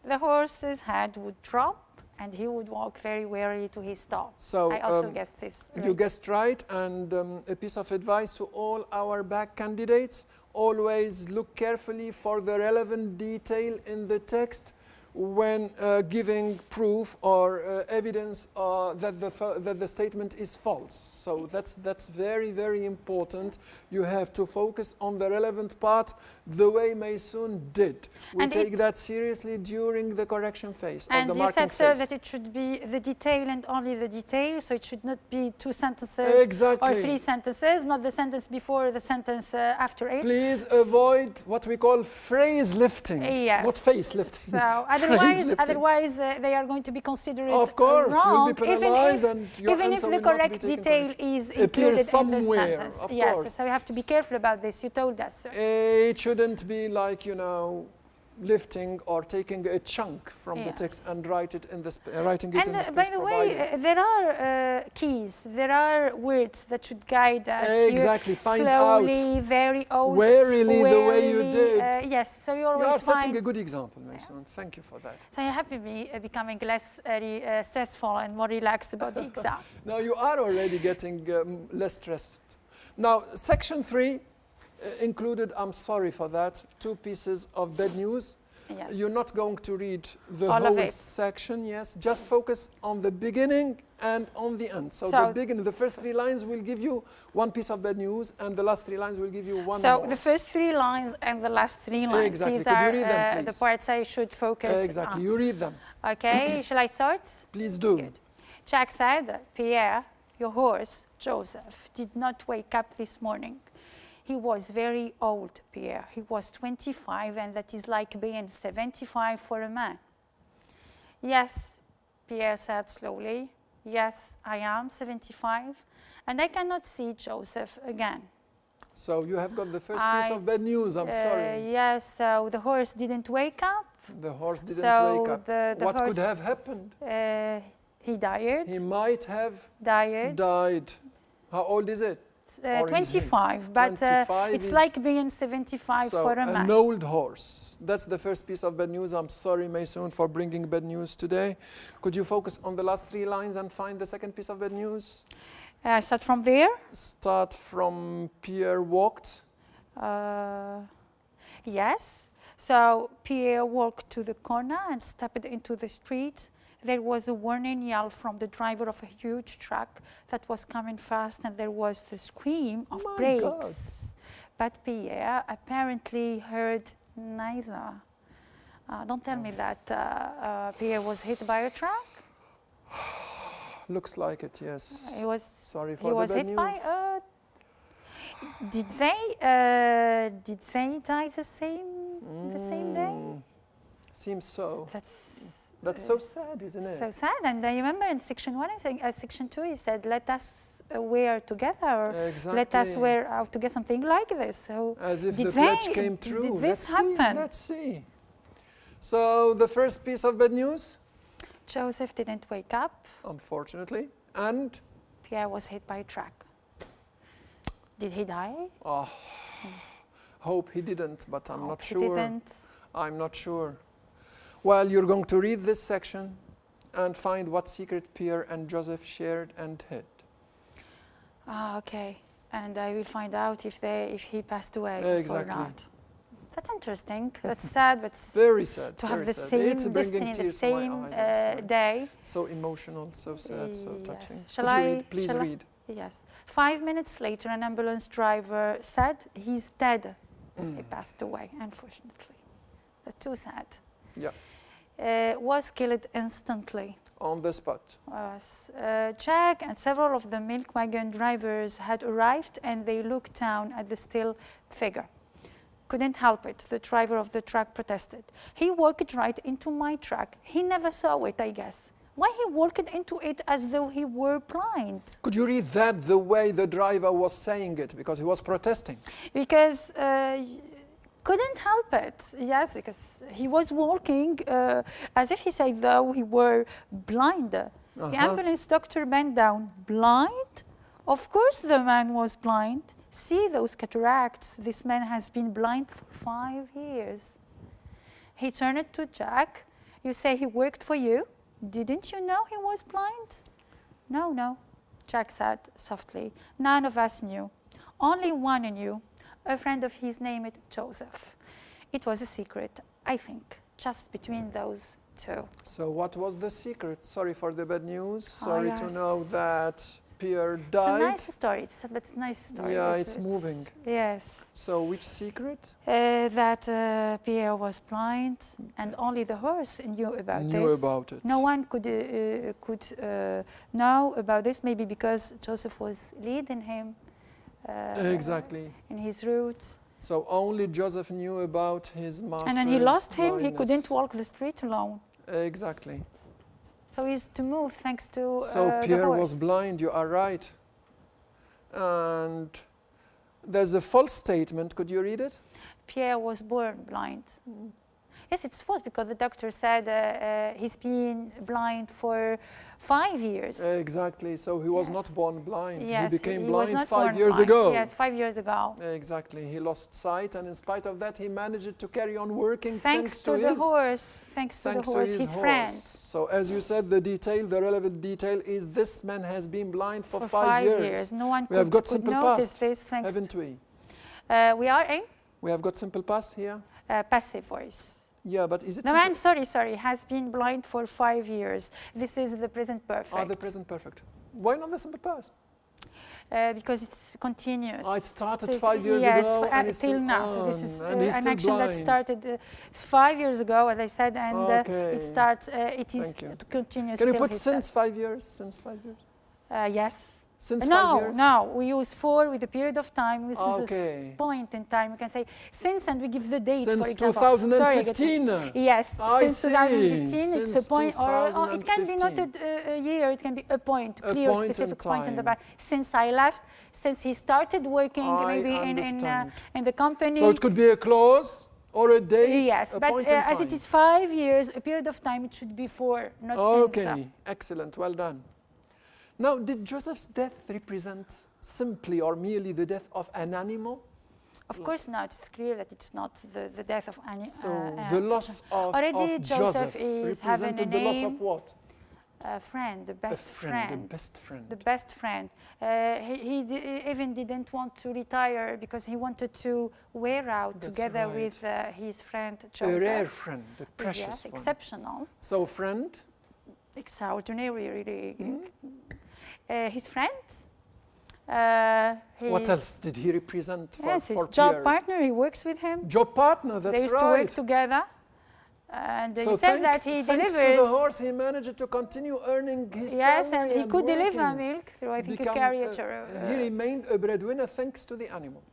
Speaker 2: The horse's head would drop, and he would walk very wearily to his stall.
Speaker 1: So
Speaker 2: I also guessed this.
Speaker 1: You guessed right, and a piece of advice to all our back candidates, always look carefully for the relevant detail in the text when giving proof or evidence that the statement is false. So that's very, very important. You have to focus on the relevant part the way Maysoon did. We take that seriously during the correction phase of the marking phase. And you said,
Speaker 2: sir, that it should be the detail and only the detail, so it should not be 2 sentences or 3 sentences, not the sentence before the sentence after it.
Speaker 1: Please avoid what we call phrase lifting, not face lifting.
Speaker 2: So otherwise they are going to be considered
Speaker 1: of course,
Speaker 2: wrong,
Speaker 1: will be penalized and your
Speaker 2: even if the correct detail is included in the sentence. Yes, so you have to be careful about this. You told us, sir.
Speaker 1: It shouldn't be like, you know, lifting or taking a chunk from the text and writing it in the space provided.
Speaker 2: By the way, there are keys, there are words that should guide us.
Speaker 1: Exactly, find
Speaker 2: slowly,
Speaker 1: out.
Speaker 2: Very old.
Speaker 1: Warily, the way you did.
Speaker 2: Yes, so you always
Speaker 1: are
Speaker 2: find.
Speaker 1: setting a good example, Maysoon. Yes. Thank you for that.
Speaker 2: So you're happy me becoming less stressful and more relaxed about the exam.
Speaker 1: No, you are already getting less stressed. Now, section 3. Included, I'm sorry for that, 2 pieces of bad news.
Speaker 2: Yes.
Speaker 1: You're not going to read the whole section, just focus on the beginning and on the end. So the beginning, the first 3 lines will give you 1 piece of bad news, and the last 3 lines will give you 1 more.
Speaker 2: So the first 3 lines and the last 3 lines,
Speaker 1: exactly.
Speaker 2: These
Speaker 1: Could
Speaker 2: are
Speaker 1: you read them, please?
Speaker 2: The parts I should focus
Speaker 1: Exactly,
Speaker 2: on.
Speaker 1: you read them.
Speaker 2: Okay, shall I start?
Speaker 1: Please do.
Speaker 2: Good. Jack said, Pierre, your horse, Joseph, did not wake up this morning. He was very old, Pierre. He was 25, and that is like being 75 for a man. Yes, Pierre said slowly. Yes, I am 75, and I cannot see Joseph again.
Speaker 1: So you have got the first piece of bad news, I'm sorry.
Speaker 2: Yes, so the horse didn't wake up.
Speaker 1: The horse didn't wake up. What could have happened?
Speaker 2: He died.
Speaker 1: He might have
Speaker 2: died.
Speaker 1: How old is it?
Speaker 2: 25, but 25 it's like being 75 for a man.
Speaker 1: An old horse. That's the first piece of bad news. I'm sorry, Maysoon, for bringing bad news today. Could you focus on the last 3 lines and find the second piece of bad news?
Speaker 2: Start from there?
Speaker 1: Start from Pierre walked.
Speaker 2: Yes. So Pierre walked to the corner and stepped into the street. There was a warning yell from the driver of a huge truck that was coming fast, and there was the scream of brakes.
Speaker 1: God.
Speaker 2: But Pierre apparently heard neither. Don't tell me that Pierre was hit by a truck.
Speaker 1: Looks like it, yes.
Speaker 2: He was.
Speaker 1: Sorry for
Speaker 2: He
Speaker 1: the
Speaker 2: was
Speaker 1: bad
Speaker 2: hit
Speaker 1: news.
Speaker 2: by a. Did they die the same day?
Speaker 1: Seems so.
Speaker 2: That's
Speaker 1: so sad, isn't it?
Speaker 2: so sad. And I remember in section 1, I think, section 2, he said, "Let us wear together.
Speaker 1: Exactly.
Speaker 2: Let us wear out together," something like this. So
Speaker 1: as if
Speaker 2: did
Speaker 1: the pledge came true.
Speaker 2: Did this happen?
Speaker 1: Let's see. So the first piece of bad news,
Speaker 2: Joseph didn't wake up.
Speaker 1: unfortunately, and
Speaker 2: Pierre was hit by a truck. Did he die?
Speaker 1: hope he didn't, but I'm not
Speaker 2: He
Speaker 1: sure.
Speaker 2: didn't.
Speaker 1: I'm not sure. Well, you're going to read this section and find what secret Pierre and Joseph shared and hid.
Speaker 2: Okay. And I will find out if he passed away
Speaker 1: Exactly.
Speaker 2: or not. That's interesting. That's sad, but
Speaker 1: Very sad.
Speaker 2: to have
Speaker 1: very
Speaker 2: the
Speaker 1: sad.
Speaker 2: same
Speaker 1: It's bringing
Speaker 2: destiny, the
Speaker 1: tears to my
Speaker 2: same
Speaker 1: eyes, I'm sorry.
Speaker 2: day.
Speaker 1: So emotional, so sad, so
Speaker 2: Yes.
Speaker 1: touching.
Speaker 2: Shall
Speaker 1: Could you
Speaker 2: I-
Speaker 1: read? Please
Speaker 2: shall I-
Speaker 1: read.
Speaker 2: Yes. 5 minutes later, an ambulance driver said he's dead. He passed away, unfortunately. That's too sad.
Speaker 1: Yeah.
Speaker 2: Was killed instantly.
Speaker 1: On the spot.
Speaker 2: Jack and several of the milk wagon drivers had arrived, and they looked down at the still figure. Couldn't help it, the driver of the truck protested. He walked right into my truck. He never saw it, I guess. Why he walked into it as though he were blind?
Speaker 1: Could you read that the way the driver was saying it? Because he was protesting.
Speaker 2: Because couldn't help it. Yes, because he was walking as if he said though he were blind. The ambulance doctor bent down. Blind? Of course the man was blind. See those cataracts. This man has been blind for 5 years. He turned to Jack. You say he worked for you? Didn't you know he was blind? No, Jack said softly. None of us knew. Only one knew. A friend of his named Joseph. It was a secret, I think, just between those two.
Speaker 1: So what was the secret? Sorry for the bad news. Sorry to
Speaker 2: yes.
Speaker 1: know that Pierre
Speaker 2: It's
Speaker 1: died.
Speaker 2: a nice story, but it's a nice story.
Speaker 1: Yeah, it's moving.
Speaker 2: Yes.
Speaker 1: So which secret?
Speaker 2: That Pierre was blind, and only the horse knew about this.
Speaker 1: Knew about it.
Speaker 2: No one could know about this, maybe because Joseph was leading him
Speaker 1: Exactly.
Speaker 2: in his route.
Speaker 1: So only Joseph knew about his master's
Speaker 2: And then he lost him. He
Speaker 1: blindness.
Speaker 2: couldn't walk the street alone.
Speaker 1: Exactly.
Speaker 2: So he's to move thanks to
Speaker 1: So
Speaker 2: the
Speaker 1: Pierre
Speaker 2: horse.
Speaker 1: was blind, you are right. And there's a false statement. Could you read it?
Speaker 2: Pierre was born blind. Yes, it's false because the doctor said he's been blind for 5 years.
Speaker 1: Exactly. So he was
Speaker 2: Yes.
Speaker 1: not born blind.
Speaker 2: Yes,
Speaker 1: he became
Speaker 2: was
Speaker 1: blind
Speaker 2: not
Speaker 1: 5
Speaker 2: born
Speaker 1: years
Speaker 2: blind.
Speaker 1: ago.
Speaker 2: Yes, 5 years ago.
Speaker 1: Exactly. He lost sight, and in spite of that, he managed to carry on working
Speaker 2: Thanks to the
Speaker 1: his,
Speaker 2: horse. Thanks to the horse, his friend.
Speaker 1: So as you said, the relevant detail is this man has been blind for 5
Speaker 2: years. No one
Speaker 1: We have got
Speaker 2: could
Speaker 1: simple
Speaker 2: notice
Speaker 1: past,
Speaker 2: this. Thanks.
Speaker 1: haven't we?
Speaker 2: We are in
Speaker 1: We have got simple past here.
Speaker 2: passive voice.
Speaker 1: Yeah, but is it
Speaker 2: The
Speaker 1: simple?
Speaker 2: man, sorry, has been blind for 5 years. This is the present perfect.
Speaker 1: The present perfect. Why not the simple past?
Speaker 2: Because it's continuous.
Speaker 1: It started
Speaker 2: So
Speaker 1: 5 years
Speaker 2: yes,
Speaker 1: ago and it's
Speaker 2: till
Speaker 1: still
Speaker 2: now. So this is
Speaker 1: and he's
Speaker 2: an
Speaker 1: still
Speaker 2: action that
Speaker 1: blind.
Speaker 2: started 5 years ago, as I said, and
Speaker 1: Okay.
Speaker 2: it starts. It is
Speaker 1: Thank you.
Speaker 2: continuous.
Speaker 1: Can you
Speaker 2: till
Speaker 1: put
Speaker 2: he
Speaker 1: since 5 years? Since 5 years?
Speaker 2: yes.
Speaker 1: Since 5 years?
Speaker 2: No, we use for with a period of time. This is
Speaker 1: Okay.
Speaker 2: a point in time. We can say since, and we give the date,
Speaker 1: Since
Speaker 2: for example.
Speaker 1: 2015.
Speaker 2: Sorry, yes,
Speaker 1: I
Speaker 2: since
Speaker 1: see.
Speaker 2: 2015, it's
Speaker 1: Since
Speaker 2: a point, or it can be
Speaker 1: 2015.
Speaker 2: noted a year, it can be a point,
Speaker 1: A
Speaker 2: clear,
Speaker 1: point in
Speaker 2: specific point in the
Speaker 1: time.
Speaker 2: back. Since I left, since he started working
Speaker 1: I
Speaker 2: maybe
Speaker 1: understand.
Speaker 2: in the company.
Speaker 1: So it could be a clause or a date,
Speaker 2: Yes,
Speaker 1: a
Speaker 2: but
Speaker 1: point in
Speaker 2: as
Speaker 1: time.
Speaker 2: it is 5 years, a period of time, it should be for, not
Speaker 1: Okay,
Speaker 2: since.
Speaker 1: excellent, well done. Now, did Joseph's death represent simply or merely the death of an animal?
Speaker 2: Of course not. It's clear that it's not the death of any.
Speaker 1: So the loss of
Speaker 2: already
Speaker 1: Joseph
Speaker 2: Joseph is having a
Speaker 1: represented the loss
Speaker 2: name.
Speaker 1: of what?
Speaker 2: friend, the best friend.
Speaker 1: The best friend.
Speaker 2: The best friend. He even didn't want to retire because he wanted to wear out together with his friend Joseph.
Speaker 1: A rare friend, a precious
Speaker 2: yes,
Speaker 1: one.
Speaker 2: Exceptional.
Speaker 1: So friend?
Speaker 2: Extraordinary, really. His friend.
Speaker 1: What else did he represent for
Speaker 2: yes, his
Speaker 1: Pierre?
Speaker 2: job partner, he works with him.
Speaker 1: Job partner, that's right.
Speaker 2: They used to work together. And
Speaker 1: so
Speaker 2: he said that he
Speaker 1: thanks
Speaker 2: delivers.
Speaker 1: to the horse, he managed to continue earning his
Speaker 2: yes,
Speaker 1: salary.
Speaker 2: And he could
Speaker 1: working.
Speaker 2: deliver milk through, I think, a carrier.
Speaker 1: He remained a breadwinner thanks to the animal.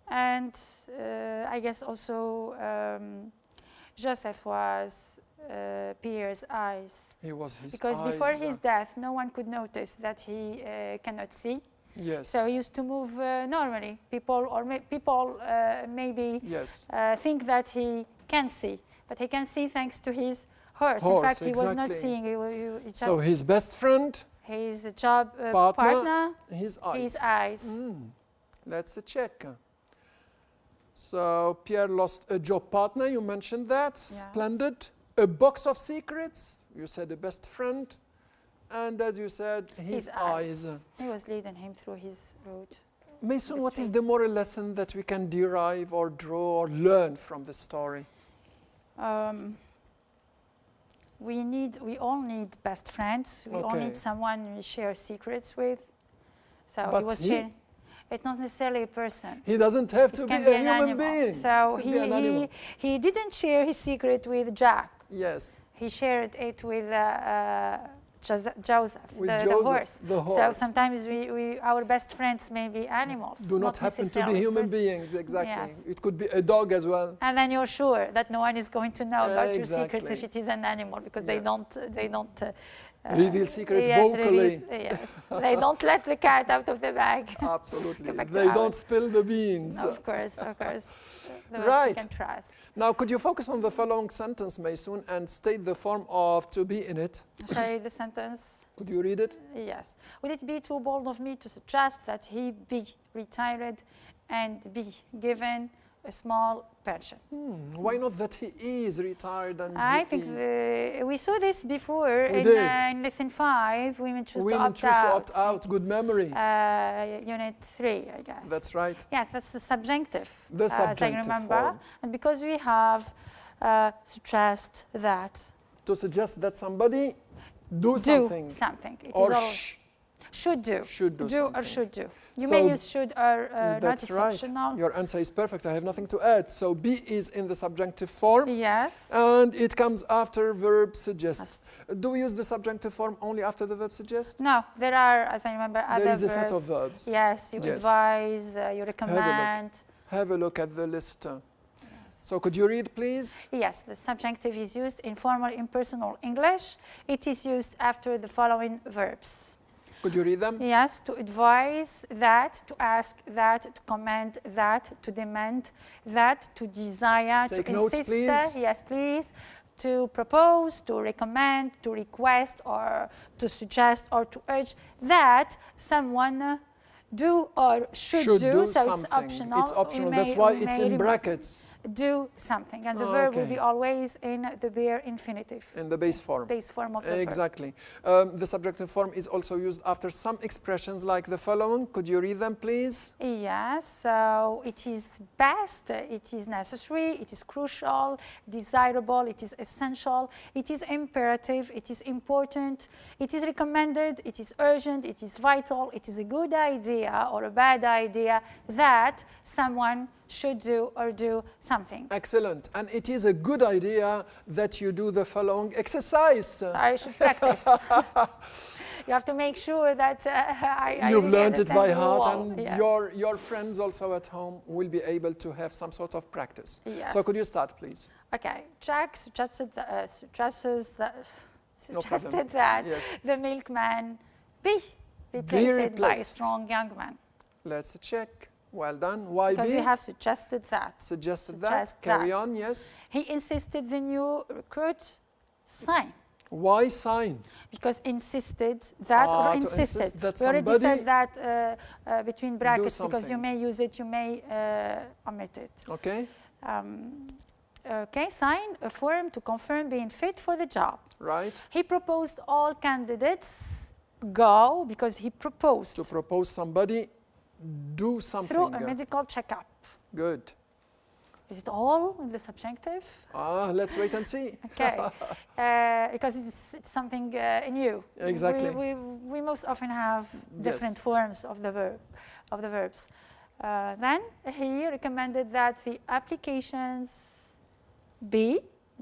Speaker 2: And I guess also Joseph was Pierre's eyes.
Speaker 1: He was his
Speaker 2: because
Speaker 1: eyes.
Speaker 2: Before his death, no one could notice that he cannot see.
Speaker 1: Yes.
Speaker 2: So he used to move normally. People maybe think that he can see, but he can see thanks to his horse. In fact, he was not seeing. He just
Speaker 1: so his best friend,
Speaker 2: his job partner,
Speaker 1: his eyes.
Speaker 2: His eyes.
Speaker 1: Let's check. So Pierre lost a job partner. You mentioned that. Yes. Splendid. A box of secrets. You said a best friend. And as you said, his eyes.
Speaker 2: He was leading him through his route.
Speaker 1: Mason, what is the moral lesson that we can derive or draw or learn from the story?
Speaker 2: We all need best friends. We all need someone we share secrets with. So
Speaker 1: but
Speaker 2: he was sharing. It's not necessarily a person.
Speaker 1: He doesn't have to be a human being.
Speaker 2: So he didn't share his secret with Jack.
Speaker 1: Yes.
Speaker 2: He shared it with Joseph,
Speaker 1: the horse.
Speaker 2: So sometimes our best friends may be animals.
Speaker 1: Do not happen to be human beings, exactly. Yes. It could be a dog as well.
Speaker 2: And then you're sure that no one is going to know about your secrets if it is an animal, because they don't
Speaker 1: reveal secrets vocally.
Speaker 2: Yes, they don't let the cat out of the bag.
Speaker 1: Absolutely. They don't spill the beans.
Speaker 2: Of course. The
Speaker 1: right.
Speaker 2: You can trust.
Speaker 1: Now, could you focus on the following sentence, Maysoon, and state the form of to be in it?
Speaker 2: Shall I read the sentence?
Speaker 1: Could you read it?
Speaker 2: Yes. Would it be too bold of me to suggest that he be retired and be given a small pension?
Speaker 1: Why not that he is retired and
Speaker 2: I think we saw this before in lesson 5. Women choose to opt
Speaker 1: out. Good memory.
Speaker 2: Unit 3, I guess.
Speaker 1: That's right.
Speaker 2: Yes, that's the subjunctive.
Speaker 1: The subjunctive
Speaker 2: as I remember.
Speaker 1: Form.
Speaker 2: And because we have suggest that.
Speaker 1: To suggest that somebody do
Speaker 2: something. It
Speaker 1: or
Speaker 2: is should do.
Speaker 1: Should do
Speaker 2: or should do. You may use should or not exceptional.
Speaker 1: Right. Your answer is perfect. I have nothing to add. So be is in the subjunctive form.
Speaker 2: Yes.
Speaker 1: And it comes after verb suggest. Do we use the subjunctive form only after the verb suggest?
Speaker 2: No. There are, as I remember, other verbs.
Speaker 1: There is a set of verbs.
Speaker 2: Yes. You advise, you recommend.
Speaker 1: Have a look at the list. So could you read, please?
Speaker 2: Yes, the subjunctive is used in formal impersonal English. It is used after the following verbs.
Speaker 1: Could you read them?
Speaker 2: Yes, to advise that, to ask that, to command that, to demand that, to desire,
Speaker 1: Take
Speaker 2: to
Speaker 1: notes,
Speaker 2: insist.
Speaker 1: Please.
Speaker 2: Yes, please. To propose, to recommend, to request, or to suggest, or to urge that someone do or should do. So
Speaker 1: something.
Speaker 2: It's optional.
Speaker 1: It's optional. That's why it's in brackets.
Speaker 2: Do something, and the verb will be always in the bare infinitive.
Speaker 1: In the base form.
Speaker 2: Base form of the verb.
Speaker 1: Exactly. The subjunctive form is also used after some expressions like the following. Could you read them, please?
Speaker 2: Yes. So it is best, it is necessary, it is crucial, desirable, it is essential, it is imperative, it is important, it is recommended, it is urgent, it is vital, it is a good idea or a bad idea that someone should do or do something.
Speaker 1: Excellent. And it is a good idea that you do the following exercise.
Speaker 2: I should practice. You have to make sure that
Speaker 1: you've learned it by heart, and
Speaker 2: yes.
Speaker 1: your friends also at home will be able to have some sort of practice.
Speaker 2: Yes.
Speaker 1: So could you start, please?
Speaker 2: Okay. Jack suggested that
Speaker 1: Yes.
Speaker 2: the milkman be replaced by a strong young man.
Speaker 1: Let's check. Well done. Why
Speaker 2: because we have suggested that.
Speaker 1: Suggested that. Carry on, yes.
Speaker 2: He insisted the new recruit sign.
Speaker 1: Why sign?
Speaker 2: Because insisted that or insisted.
Speaker 1: That
Speaker 2: we already said that between brackets because you may use it, you may omit it.
Speaker 1: Okay.
Speaker 2: okay, sign a form to confirm being fit for the job.
Speaker 1: Right.
Speaker 2: He proposed all candidates go because he proposed
Speaker 1: To propose somebody, do something.
Speaker 2: through a medical checkup.
Speaker 1: Good.
Speaker 2: Is it all in the subjunctive?
Speaker 1: Let's wait and see.
Speaker 2: Okay, because it's something new.
Speaker 1: Exactly.
Speaker 2: We most often have different forms of the verbs. Then he recommended that the applications be.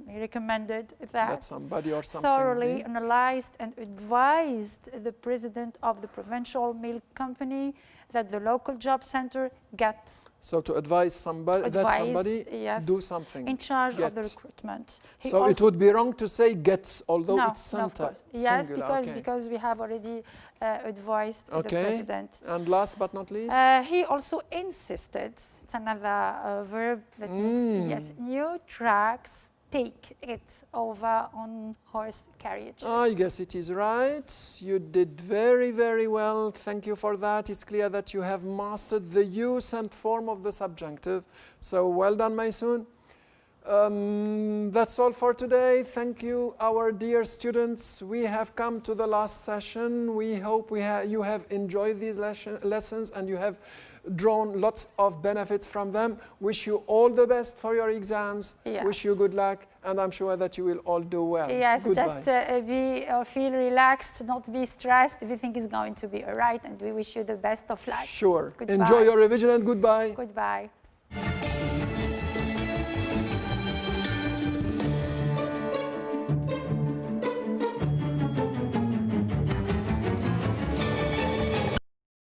Speaker 2: He recommended that
Speaker 1: somebody or something
Speaker 2: thoroughly
Speaker 1: be.
Speaker 2: analyzed and advised the president of the provincial milk company that the local job center get.
Speaker 1: So to advise somebody,
Speaker 2: Yes,
Speaker 1: do something.
Speaker 2: in charge
Speaker 1: get.
Speaker 2: of the recruitment. He
Speaker 1: So it would be wrong to say gets, although
Speaker 2: no,
Speaker 1: it's
Speaker 2: no, of course.
Speaker 1: singular.
Speaker 2: Yes,
Speaker 1: okay.
Speaker 2: because we have already advised the president.
Speaker 1: And last but not least?
Speaker 2: He also insisted, it's another verb that means, yes, new tracks take it over on horse carriages.
Speaker 1: I guess it is right. You did very, very well. Thank you for that. It's clear that you have mastered the use and form of the subjunctive. So well done, Maysoon. That's all for today. Thank you, our dear students. We have come to the last session. We hope you have enjoyed these lessons and you have drawn lots of benefits from them. Wish you all the best for your exams.
Speaker 2: Yes.
Speaker 1: Wish you good luck, and I'm sure that you will all do well.
Speaker 2: Yes,
Speaker 1: Goodbye.
Speaker 2: just feel relaxed, not be stressed. Everything is going to be all right, and we wish you the best of luck.
Speaker 1: Sure.
Speaker 2: Goodbye.
Speaker 1: Enjoy your revision and goodbye.
Speaker 2: Goodbye.